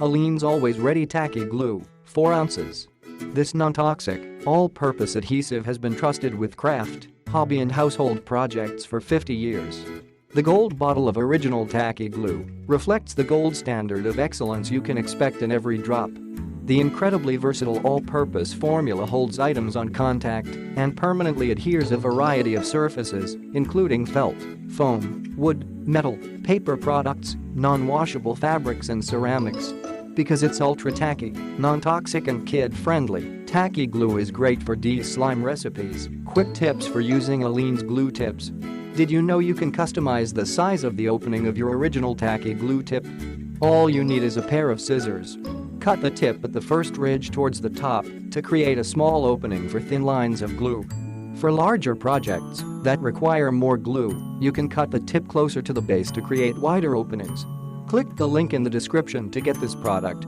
Aleene's Always Ready Tacky Glue, 4 ounces. This non-toxic, all-purpose adhesive has been trusted with craft, hobby and household projects for 50 years. The gold bottle of original Tacky glue reflects the gold standard of excellence you can expect in every drop. The incredibly versatile all-purpose formula holds items on contact and permanently adheres a variety of surfaces, including felt, foam, wood, metal, paper products, non-washable fabrics and ceramics. Because it's ultra-tacky, non-toxic and kid-friendly, Tacky glue is great for de-slime recipes. Quick tips for using Aleene's glue tips. Did you know you can customize the size of the opening of your original Tacky glue tip? All you need is a pair of scissors. Cut the tip at the first ridge towards the top to create a small opening for thin lines of glue. For larger projects that require more glue, you can cut the tip closer to the base to create wider openings. Click the link in the description to get this product.